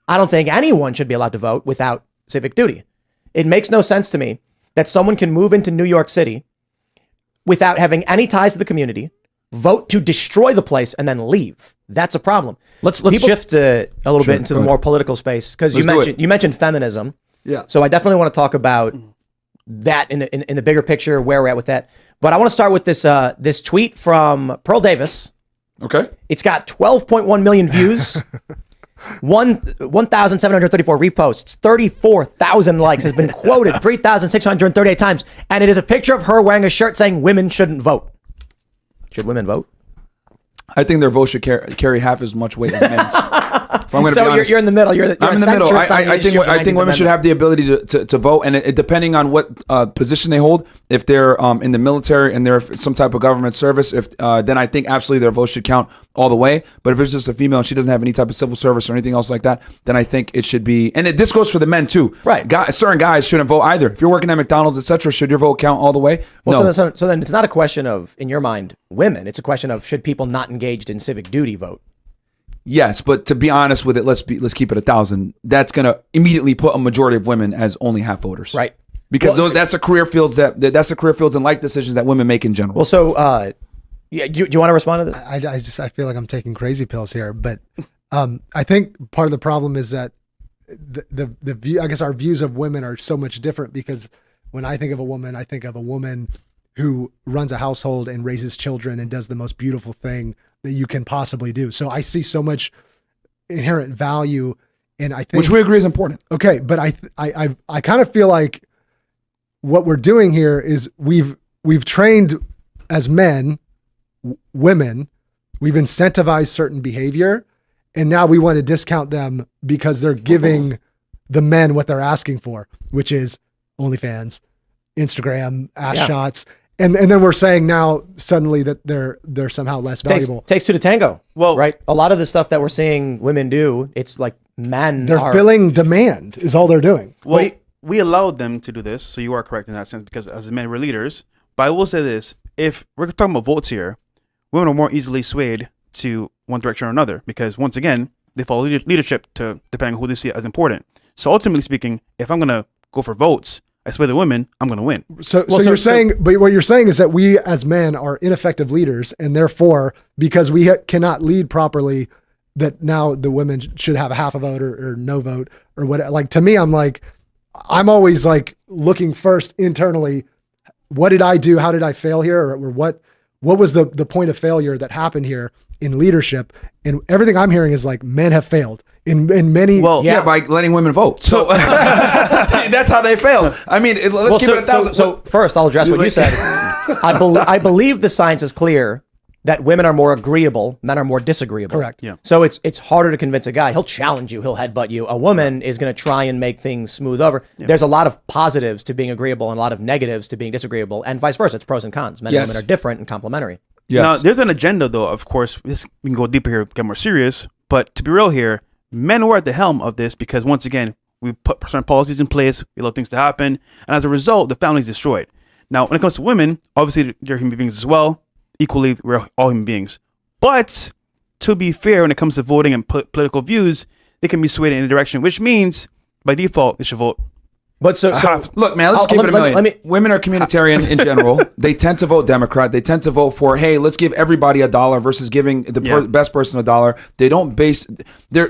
I don't think anyone should be allowed to vote without civic duty. It makes no sense to me that someone can move into New York City without having any ties to the community, vote to destroy the place, and then leave. That's a problem. Let's shift a little bit into the more political space, because you mentioned feminism. Yeah. So I definitely want to talk about that in the bigger picture, where we're at with that. But I want to start with this tweet from Pearl Davis. Okay. It's got 12.1 million views, 1,734 reposts, 34,000 likes, has been quoted 3,638 times, and it is a picture of her wearing a shirt saying women shouldn't vote. Should women vote? I think their vote should carry half as much weight as men's. So you're in the middle. I'm in the middle. I think women should have the ability to vote, and it, depending on what position they hold, if they're in the military and they're some type of government service, then I think absolutely their vote should count all the way. But if it's just a female and she doesn't have any type of civil service or anything else like that, then I think it should be. And this goes for the men too. Right. Certain guys shouldn't vote either. If you're working at McDonald's, etc., should your vote count all the way? Well, no. So then it's not a question of, in your mind, women. It's a question of, should people not engaged in civic duty vote? Yes, but to be honest with it, let's keep it 1,000. That's going to immediately put a majority of women as only half voters, right? Because that's the career fields that's the career fields and life decisions that women make in general. Well, so do you want to respond to I this? I feel like I'm taking crazy pills here, but I think part of the problem is that the view, I guess our views of women are so much different, because when I think of a woman, I think of a woman who runs a household and raises children and does the most beautiful thing that you can possibly do. So I see so much inherent value in, I think, which we agree is important. Okay, but I kind of feel like what we're doing here is we've trained as men, women, we've incentivized certain behavior, and now we want to discount them because they're giving the men what they're asking for, which is OnlyFans, Instagram, ass shots. And then we're saying now suddenly that they're somehow less valuable. Takes two to tango. Well, right. A lot of the stuff that we're seeing women do, it's like they're filling demand is all they're doing. Well, we allowed them to do this, so you are correct in that sense, because as men we're leaders. But I will say this: if we're talking about votes here, women are more easily swayed to one direction or another, because once again they follow leadership to depending on who they see as important. So ultimately speaking, if I'm gonna go for votes, I swear the women, I'm going to win. So you're saying, but what you're saying is that we as men are ineffective leaders, and therefore, because we cannot lead properly, that now the women should have a half a vote or no vote or what? Like, to me, I'm always like looking first internally. What did I do? How did I fail here? Or what was the point of failure that happened here in leadership? And everything I'm hearing is like men have failed in many. Well, by letting women vote. So that's how they fail. I mean, let's keep it 1,000. So first, I'll address what you said. I believe the science is clear that women are more agreeable, men are more disagreeable. Correct. Yeah. So it's harder to convince a guy. He'll challenge you. He'll headbutt you. A woman is going to try and make things smooth over. Yeah. There's a lot of positives to being agreeable and a lot of negatives to being disagreeable, and vice versa. It's pros and cons. Men and women are different and complementary. Yes. Now, there's an agenda, though. Of course, we can go deeper here, get more serious. But to be real here, men were at the helm of this because, once again, we put certain policies in place, we allow things to happen, and as a result, the family is destroyed. Now, when it comes to women, obviously, they're human beings as well. Equally, we're all human beings. But to be fair, when it comes to voting and political views, they can be swayed in any direction, which means, by default, they should vote. But so look, man, let's keep it a million. Women are communitarian in general. They tend to vote Democrat. They tend to vote for, hey, let's give everybody $1 versus giving the best person $1. They don't base their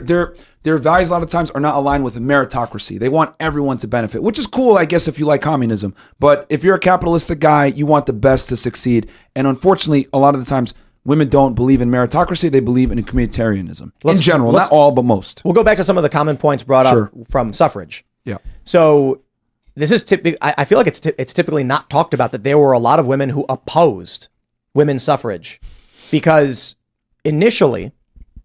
values a lot of times are not aligned with meritocracy. They want everyone to benefit, which is cool, I guess, if you like communism. But if you're a capitalistic guy, you want the best to succeed. And unfortunately, a lot of the times, women don't believe in meritocracy. They believe in communitarianism. In general, not all, but most. We'll go back to some of the common points brought up from suffrage. Yeah. So this is typically, I feel like it's typically not talked about that there were a lot of women who opposed women's suffrage because initially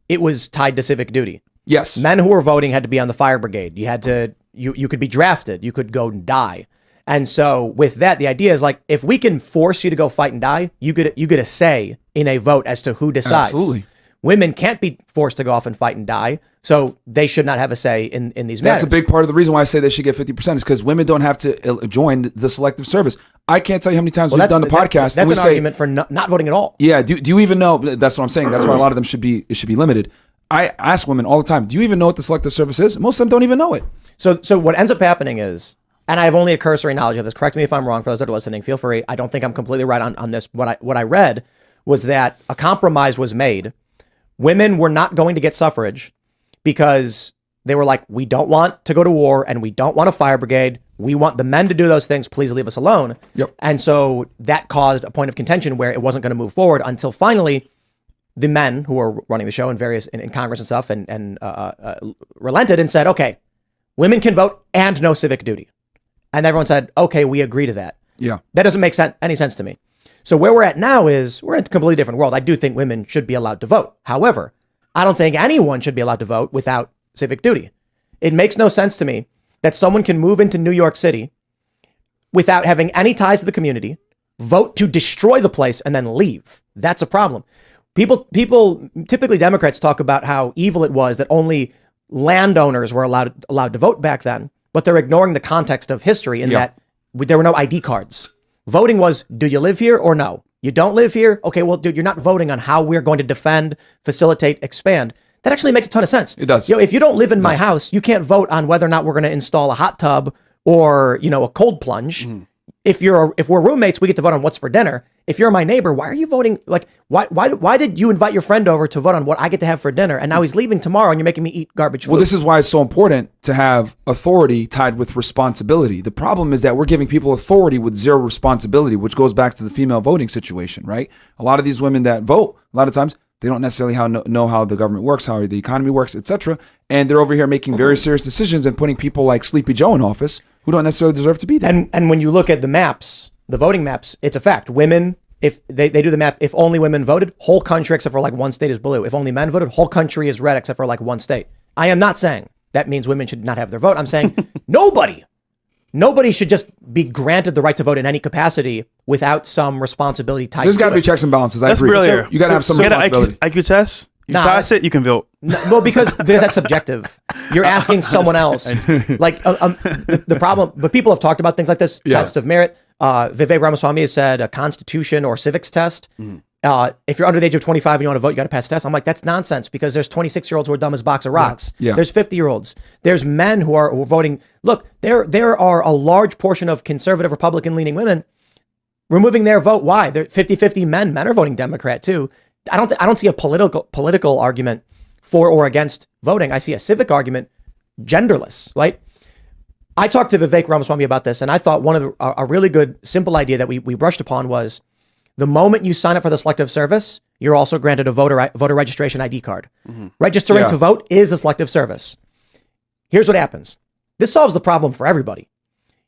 it was tied to civic duty. Yes. Men who were voting had to be on the fire brigade. You had to, you could be drafted. You could go and die. And so with that, the idea is like, if we can force you to go fight and die, you get a say in a vote as to who decides. Absolutely. Women can't be forced to go off and fight and die, so they should not have a say in these matters. That's a big part of the reason why I say they should get 50% is because women don't have to join the selective service. I can't tell you how many times we've done the podcast. That's an argument for not voting at all. Yeah. Do you even know? That's what I'm saying. That's why a lot of them should be limited. I ask women all the time, do you even know what the selective service is? Most of them don't even know it. So what ends up happening is, and I have only a cursory knowledge of this, correct me if I'm wrong for those that are listening, feel free. I don't think I'm completely right on this. What I read was that a compromise was made. Women were not going to get suffrage because they were like, we don't want to go to war and we don't want a fire brigade. We want the men to do those things. Please leave us alone. Yep. And so that caused a point of contention where it wasn't going to move forward until finally the men who were running the show in Congress and stuff and relented and said, okay, women can vote and no civic duty. And everyone said, okay, we agree to that. Yeah. That doesn't make any sense to me. So where we're at now is we're in a completely different world. I do think women should be allowed to vote. However, I don't think anyone should be allowed to vote without civic duty. It makes no sense to me that someone can move into New York City without having any ties to the community, vote to destroy the place, and then leave. That's a problem. People, typically Democrats talk about how evil it was that only landowners were allowed to vote back then, but they're ignoring the context of history in that there were no ID cards. Voting was, do you live here or no? You don't live here? Okay, well, dude, you're not voting on how we're going to defend, facilitate, expand. That actually makes a ton of sense. It does. If you don't live in my house, you can't vote on whether or not we're going to install a hot tub or, a cold plunge. Mm. If we're roommates, we get to vote on what's for dinner. If you're my neighbor, why are you voting? Like, why did you invite your friend over to vote on what I get to have for dinner? And now he's leaving tomorrow and you're making me eat garbage food. Well, this is why it's so important to have authority tied with responsibility. The problem is that we're giving people authority with zero responsibility, which goes back to the female voting situation, right? A lot of these women that vote, a lot of times, they don't necessarily know how the government works, how the economy works, etc. And they're over here making very serious decisions and putting people like Sleepy Joe in office who don't necessarily deserve to be there. And when you look at the maps, the voting maps, it's a fact. Women, if they do the map, if only women voted, whole country except for like one state is blue. If only men voted, whole country is red except for like one state. I am not saying that means women should not have their vote. I'm saying nobody should just be granted the right to vote in any capacity without some responsibility tied to it. There's got to be checks and balances. I agree. So you got to have some responsibility. IQ test. You pass it, you can vote. No, well, because that's subjective. You're asking someone else. Like the problem, but people have talked about things like this, tests of merit. Vivek Ramaswamy has said a constitution or civics test. If you're under the age of 25 and you want to vote, you got to pass a test. I'm like, that's nonsense because there's 26-year-olds who are dumb as a box of rocks. Yeah. There's 50-year-olds. There's men who are voting. Look, there are a large portion of conservative Republican-leaning women removing their vote. Why? They're 50-50 men. Men are voting Democrat too. I don't see a political argument for or against voting. I see a civic argument, genderless, right? I talked to Vivek Ramaswamy about this, and I thought one of a really good, simple idea that we brushed upon was the moment you sign up for the selective service, you're also granted a voter registration ID card. Mm-hmm. Registering to vote is the selective service. Here's what happens. This solves the problem for everybody.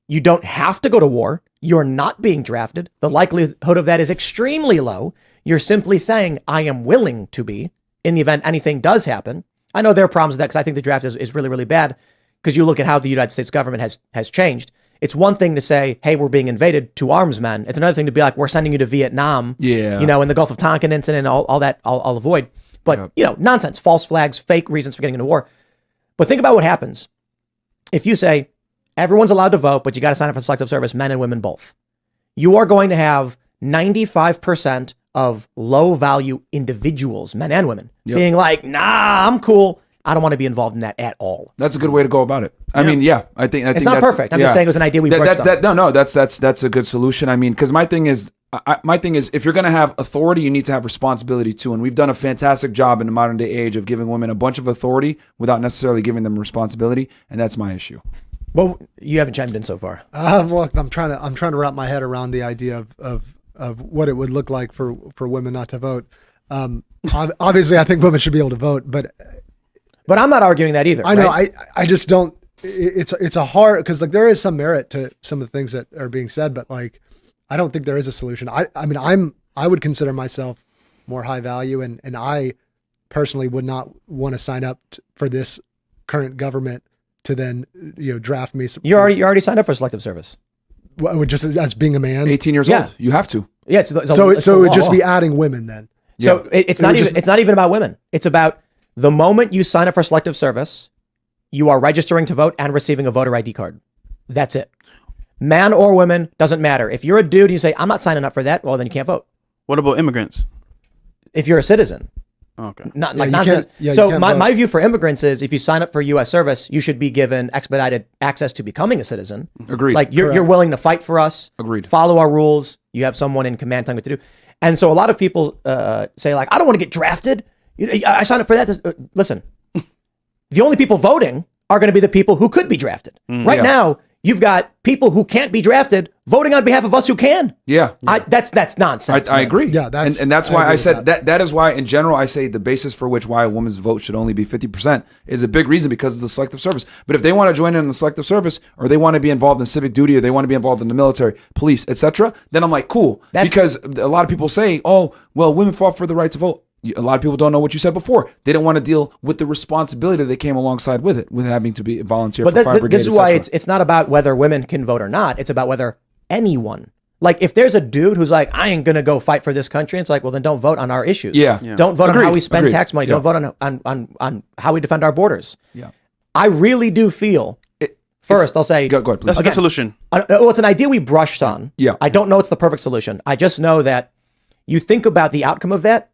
You don't have to go to war. You're not being drafted. The likelihood of that is extremely low. You're simply saying, I am willing to be in the event anything does happen. I know there are problems with that because I think the draft is really, really bad because you look at how the United States government has changed. It's one thing to say, hey, we're being invaded to arms men. It's another thing to be like, we're sending you to Vietnam, in the Gulf of Tonkin incident, all that, I'll avoid. But, nonsense, false flags, fake reasons for getting into war. But think about what happens. If you say, everyone's allowed to vote, but you got to sign up for selective service, men and women both. You are going to have 95% of low value individuals, men and women, being like, nah, I'm cool. I don't want to be involved in that at all. That's a good way to go about it. I mean, I think it's not perfect. I'm just saying it was an idea we brushed on. No, that's a good solution. I mean, because my thing is, if you're going to have authority, you need to have responsibility too. And we've done a fantastic job in the modern day age of giving women a bunch of authority without necessarily giving them responsibility. And that's my issue. Well, you haven't chimed in so far. Well, I'm trying to wrap my head around the idea of what it would look like for women not to vote. Obviously, I think women should be able to vote, but I'm not arguing that either. I know. I just don't. It's a hard because like there is some merit to some of the things that are being said, but like I don't think there is a solution. I mean, I would consider myself more high value, and I personally would not want to sign up for this current government to then draft me. You already signed up for selective service. Just as being a man, 18 years old, you have to. Yeah. So it would just be adding women then. So it's not even about women. It's about the moment you sign up for selective service, you are registering to vote and receiving a voter ID card. That's it. Man or woman, doesn't matter. If you're a dude and you say, I'm not signing up for that, well, then you can't vote. What about immigrants? If you're a citizen, Okay. Not Yeah, like you nonsense. can't- yeah, you So can't my, vote. my view for immigrants is if you sign up for U.S. service, you should be given expedited access to becoming a citizen. Agreed. Like you're Correct. willing to fight for us. Agreed. Follow our rules. You have someone in command telling you what to do. And so a lot of people say like, I don't want to get drafted. I signed up for that. Listen, the only people voting are going to be the people who could be drafted. Right Yeah. now, you've got people who can't be drafted voting on behalf of us who can. Yeah. That's nonsense. I man. agree. Yeah, that's- and that's I why agree I with said that is why in general I say the basis for which why a woman's vote should only be 50% is a big reason because of the selective service. But if they want to join in the selective service or they want to be involved in civic duty or they want to be involved in the military, police, etc., then I'm like, cool. Because a lot of people say, "Oh, well, women fought for the right to vote." A lot of people don't know what you said before. They don't want to deal with the responsibility that came alongside with it, with having to be a volunteer But for fire brigade, this is why etc. it's not about whether women can vote or not. It's about whether anyone. Like if there's a dude who's like, I ain't gonna go fight for this country, it's like, well then don't vote on our issues. Yeah. Don't vote on how Agreed. we spend Agreed. tax money. Yeah. Don't vote on how we defend our borders. Yeah. I really do feel. First, I'll say Go ahead, please. That's a Again, good solution. well, it's an idea we brushed on. Yeah. I don't know it's the perfect solution. I just know that you think about the outcome of that.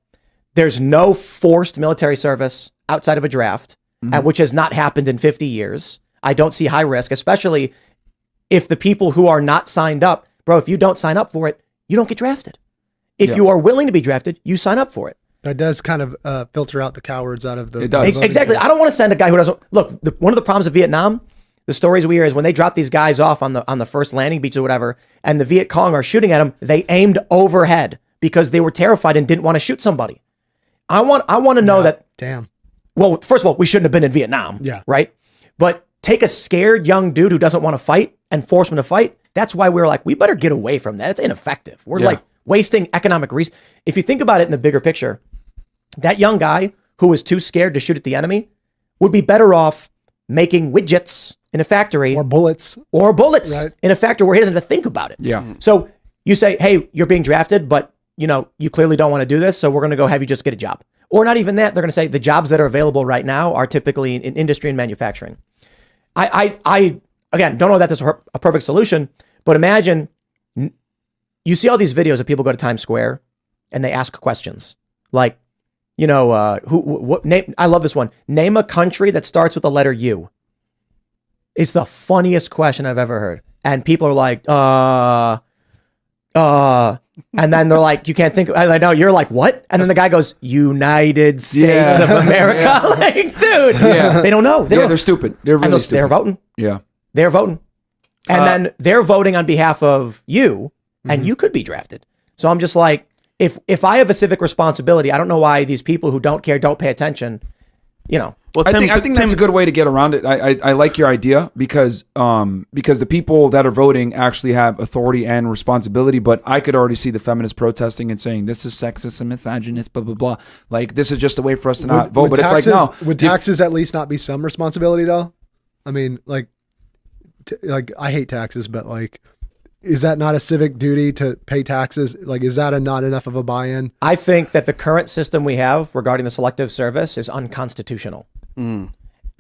There's no forced military service outside of a draft, which has not happened in 50 years. I don't see high risk, especially if the people who are not signed up, bro, if you don't sign up for it, you don't get drafted. If you are willing to be drafted, you sign up for it. That does kind of filter out the cowards out of the. It does. Exactly. I don't want to send a guy who doesn't look. One of the problems of Vietnam, the stories we hear is when they drop these guys off on the first landing beach or whatever, and the Viet Cong are shooting at them, they aimed overhead because they were terrified and didn't want to shoot somebody. I want to know that. Damn. Well, first of all, we shouldn't have been in Vietnam. Yeah. Right. But take a scared young dude who doesn't want to fight and force him to fight. That's why we're like, we better get away from that. It's ineffective. We're like wasting economic resources. If you think about it in the bigger picture, that young guy who was too scared to shoot at the enemy would be better off making widgets in a factory Or bullets. Right. in a factory where he doesn't have to think about it. Yeah. So you say, hey, you're being drafted, but you clearly don't want to do this, so we're going to go have you just get a job. Or not even that. They're going to say the jobs that are available right now are typically in industry and manufacturing. I again, don't know that that's a perfect solution, but imagine you see all these videos of people go to Times Square and they ask questions like, what name? I love this one. Name a country that starts with the letter U. It's the funniest question I've ever heard. And people are like, and then they're like, you can't think. I know you're like, what? And then the guy goes, United States of America. Like, dude, they don't know. They're stupid. They're really stupid. They're voting. Yeah. They're voting. And then they're voting on behalf of you, and you could be drafted. So I'm just like, if I have a civic responsibility, I don't know why these people who don't care, don't pay attention, Well, I think that's a good way to get around it. I like your idea because the people that are voting actually have authority and responsibility. But I could already see the feminists protesting and saying this is sexist and misogynist, blah blah blah. Like this is just a way for us to not vote. But taxes, it's like no. Would taxes at least not be some responsibility though? I mean, like I hate taxes, but like, is that not a civic duty to pay taxes? Like, is that not enough of a buy-in? I think that the current system we have regarding the selective service is unconstitutional.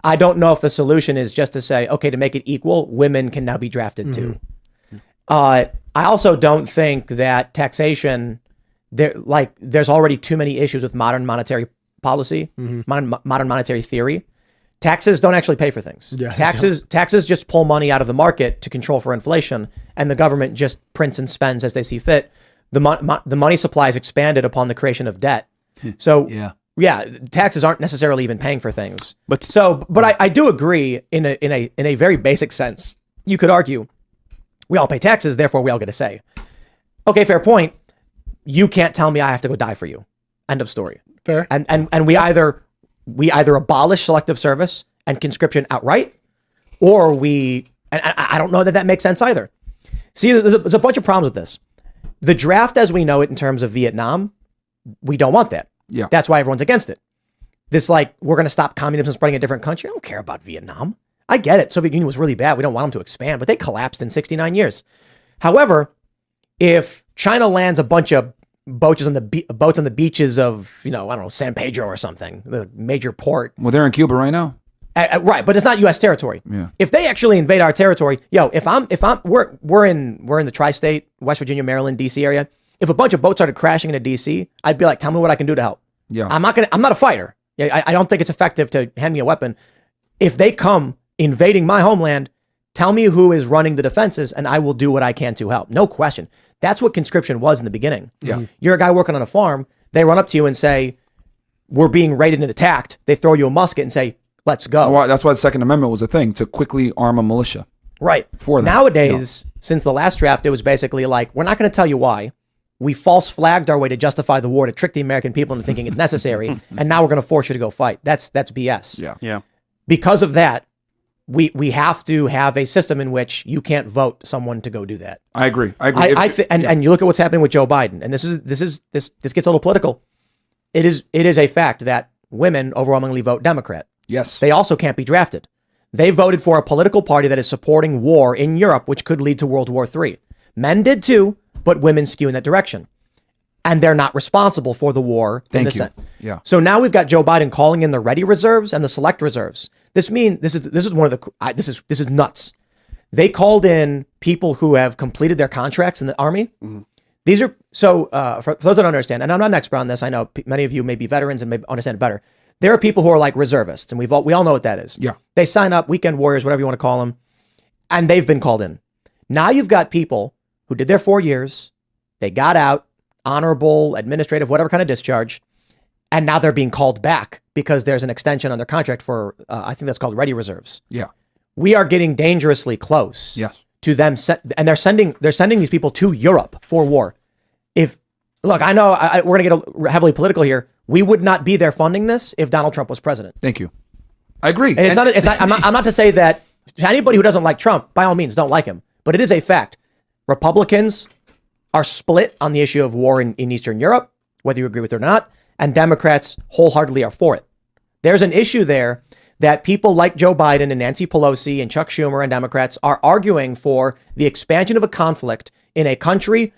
I don't know if the solution is just to say, okay, to make it equal, women can now be drafted too. I also don't think that taxation, there's already too many issues with modern monetary policy, modern monetary theory. Taxes don't actually pay for things. Yeah, taxes just pull money out of the market to control for inflation, and the government just prints and spends as they see fit. The money supply is expanded upon the creation of debt. So taxes aren't necessarily even paying for things. But I do agree in a very basic sense. You could argue we all pay taxes, therefore we all get a say. Okay, fair point. You can't tell me I have to go die for you. End of story. Fair. And we either abolish selective service and conscription outright, or I don't know that makes sense either. See, there's a bunch of problems with this. The draft as we know it in terms of Vietnam, we don't want that. Yeah. That's why everyone's against it. This we're going to stop communism spreading a different country. I don't care about Vietnam. I get it. Soviet Union was really bad. We don't want them to expand, but they collapsed in 69 years. However, if China lands a bunch of boats on the beaches of, I don't know, San Pedro or something, the major port. Well, they're in Cuba right now. Right, but it's not U.S. territory. Yeah. If they actually invade our territory, we're in the tri-state, West Virginia, Maryland, D.C. area. If a bunch of boats started crashing into D.C., I'd be like, tell me what I can do to help. Yeah. I'm not a fighter. I don't think it's effective to hand me a weapon. If they come invading my homeland, tell me who is running the defenses and I will do what I can to help. No question. That's what conscription was in the beginning. Yeah. You're a guy working on a farm. They run up to you and say, we're being raided and attacked. They throw you a musket and say, let's go. Well, that's why the Second Amendment was a thing, to quickly arm a militia. Right. For them. Nowadays, since the last draft, it was basically like, we're not going to tell you why. We false flagged our way to justify the war to trick the American people into thinking it's necessary. And now we're going to force you to go fight. That's BS. Yeah. Yeah. Because of that, we have to have a system in which you can't vote someone to go do that. I agree. And you look at what's happening with Joe Biden, and this gets a little political. It is a fact that women overwhelmingly vote Democrat. Yes. They also can't be drafted. They voted for a political party that is supporting war in Europe, which could lead to World War III. Men did too, but women skew in that direction. And they're not responsible for the war in the Senate. Yeah. So now we've got Joe Biden calling in the ready reserves and the select reserves. This is nuts. They called in people who have completed their contracts in the Army. Mm-hmm. These are for those that don't understand, and I'm not an expert on this. I know many of you may be veterans and may understand it better. There are people who are like reservists, and we all know what that is. Yeah. They sign up, weekend warriors, whatever you want to call them, and they've been called in. Now you've got people who did their 4 years, they got out, honorable, administrative, whatever kind of discharge, and now they're being called back because there's an extension on their contract for, I think that's called ready reserves. Yeah. We are getting dangerously close. Yes. To them, and they're sending these people to Europe for war. I know we're going to get heavily political here. We would not be there funding this if Donald Trump was president. Thank you. I agree. And I'm not to say that anybody who doesn't like Trump, by all means, don't like him. But it is a fact. Republicans are split on the issue of war in Eastern Europe, whether you agree with it or not, and Democrats wholeheartedly are for it. There's an issue there that people like Joe Biden and Nancy Pelosi and Chuck Schumer and Democrats are arguing for the expansion of a conflict in a country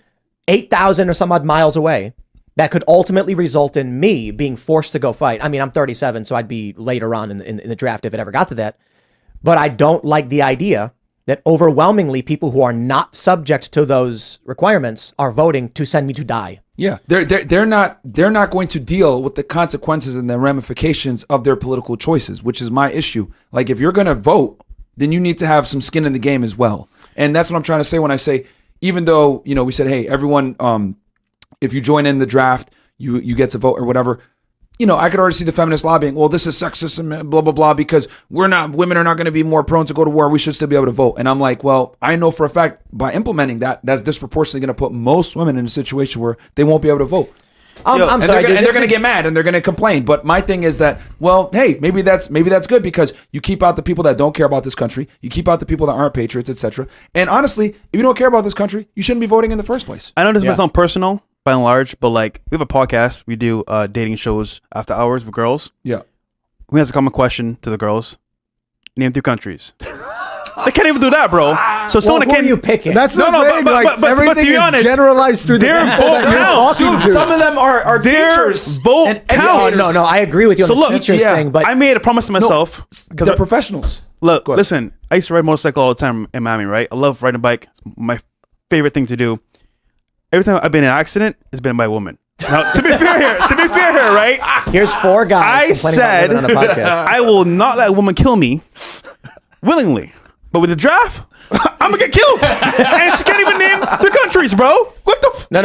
8,000 or some odd miles away that could ultimately result in me being forced to go fight. I mean, I'm 37, so I'd be later on in the draft if it ever got to that. But I don't like the idea that overwhelmingly people who are not subject to those requirements are voting to send me to die. Yeah, they're not going to deal with the consequences and the ramifications of their political choices, which is my issue. Like, if you're going to vote, then you need to have some skin in the game as well. And that's what I'm trying to say when I say, even though, you know, we said, hey, everyone, if you join in the draft, you get to vote or whatever. You know, I could already see the feminists lobbying. Well, this is sexism, blah, blah, blah, because women are not going to be more prone to go to war. We should still be able to vote. And I'm like, well, I know for a fact by implementing that's disproportionately going to put most women in a situation where they won't be able to vote. I'm sorry, they're going to get mad and they're going to complain. But my thing is that, well, hey, maybe that's good because you keep out the people that don't care about this country. You keep out the people that aren't patriots, etc. And honestly, if you don't care about this country, you shouldn't be voting in the first place. I know this might sound personal by and large, but like, we have a podcast. We do dating shows after hours with girls. Yeah. We ask a common question to the girls. Name 3 countries. They can't even do that, bro. So someone who are you picking? That's the thing. But everything to be is honest, generalized through the their people vote that you're talking to. Some of them are teachers. Vote and counts. No, I agree with you on the teachers thing, but I made a promise to myself. Because they're professionals. Look, listen, I used to ride motorcycle all the time in Miami, right? I love riding a bike. It's my favorite thing to do. Every time I've been in an accident, it's been by a woman. Now, to be fair here, right? Here's 4 guys complaining about women on a podcast. I will not let a woman kill me willingly. But with the draft, I'm going to get killed. And she can't even name the countries, bro. What the? No.